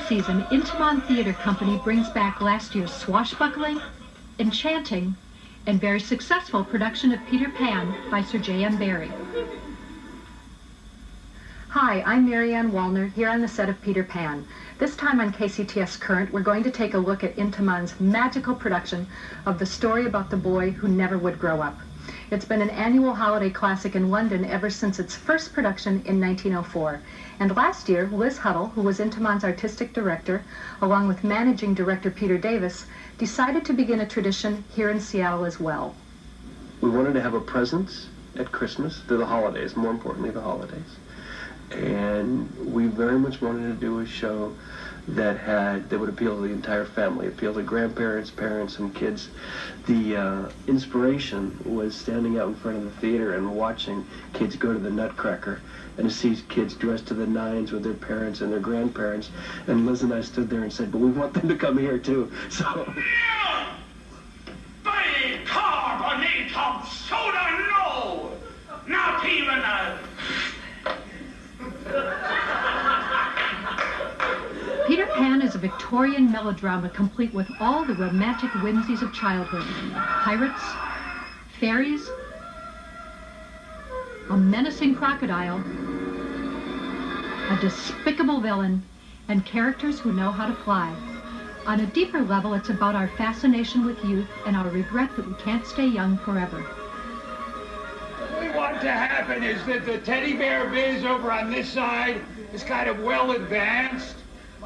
season, Intiman Theater Company brings back last year's swashbuckling, enchanting, and very successful production of Peter Pan by Sir J.M. Barrie. Hi, I'm Marianne Wallner, here on the set of Peter Pan. This time on KCTS Current, we're going to take a look at Intiman's magical production of the story about the boy who never would grow up. It's been an annual holiday classic in London ever since its first production in 1904. And last year, Liz Huddle, who was Intiman's artistic director, along with managing director Peter Davis, decided to begin a tradition here in Seattle as well. We wanted to have a presence at Christmas, to the holidays, more importantly the holidays. And we very much wanted to do a show that would appeal to the entire family, appeal to grandparents, parents, and kids. The inspiration was standing out in front of the theater and watching kids go to the Nutcracker and to see kids dressed to the nines with their parents and their grandparents. And Liz and I stood there and said, but we want them to come here too. So. Bicarbonate of soda, no! Not even a... Peter Pan is a Victorian melodrama complete with all the romantic whimsies of childhood. Pirates, fairies, a menacing crocodile, a despicable villain, and characters who know how to fly. On a deeper level, it's about our fascination with youth and our regret that we can't stay young forever. What we want to happen is that the teddy bear biz over on this side is kind of well advanced.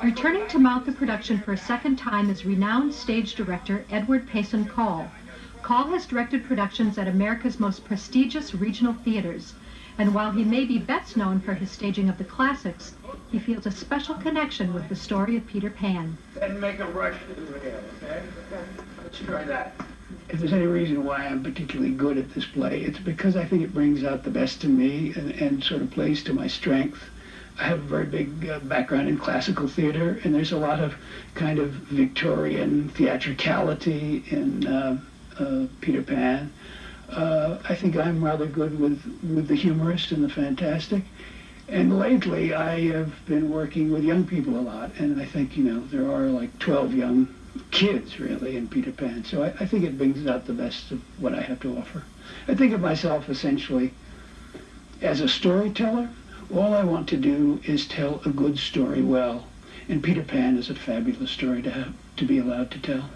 Returning to mount the production for a second time is renowned stage director Edward Payson Call. Call has directed productions at America's most prestigious regional theaters, and while he may be best known for his staging of the classics, he feels a special connection with the story of Peter Pan. Then make a rush to the rail, okay? Let's try that. If there's any reason why I'm particularly good at this play, it's because I think it brings out the best in me and sort of plays to my strength. I have a very big background in classical theater, and there's a lot of kind of Victorian theatricality in Peter Pan. I think I'm rather good with the humorous and the fantastic. And lately, I have been working with young people a lot, and I think, there are like 12 young kids, really, in Peter Pan. So I think it brings out the best of what I have to offer. I think of myself essentially as a storyteller. All I want to do is tell a good story well, and Peter Pan is a fabulous story to be allowed to tell.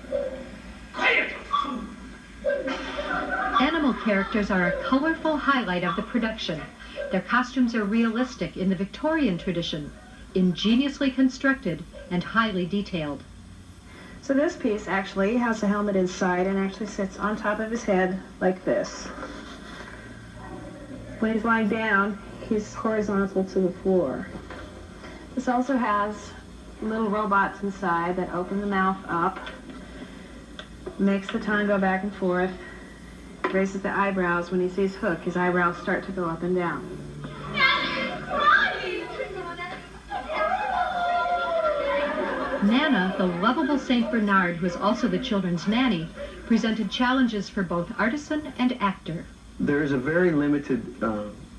Quiet! Animal characters are a colorful highlight of the production. Their costumes are realistic in the Victorian tradition, ingeniously constructed and highly detailed. So this piece actually has a helmet inside and actually sits on top of his head like this. When he's lying down, he's horizontal to the floor. This also has little robots inside that open the mouth up, makes the tongue go back and forth, raises the eyebrows. When he sees Hook, his eyebrows start to go up and down. Nana, the lovable Saint Bernard, who is also the children's nanny, presented challenges for both artisan and actor. There is a very limited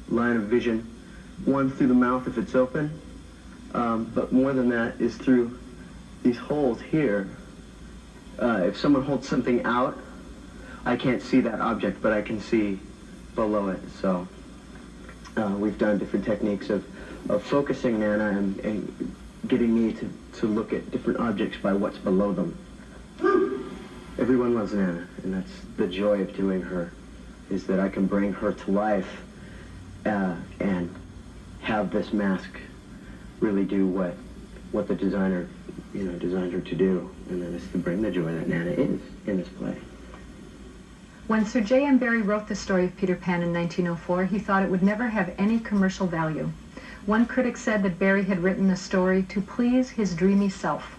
line of vision, one through the mouth if it's open, but more than that is through these holes here. If someone holds something out, I can't see that object, but I can see below it. So we've done different techniques of focusing Nana and getting me to look at different objects by what's below them. Everyone loves Nana, and that's the joy of doing her, is that I can bring her to life and have this mask really do what the designer, designed her to do, and that is to bring the joy that Nana is in this play. When Sir J.M. Barrie wrote the story of Peter Pan in 1904, he thought it would never have any commercial value. One critic said that Barrie had written the story to please his dreamy self.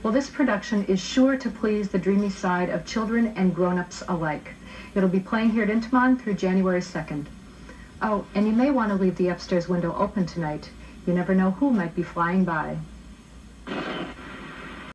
Well, this production is sure to please the dreamy side of children and grown-ups alike. It'll be playing here at Intiman through January 2nd. Oh, and you may want to leave the upstairs window open tonight. You never know who might be flying by.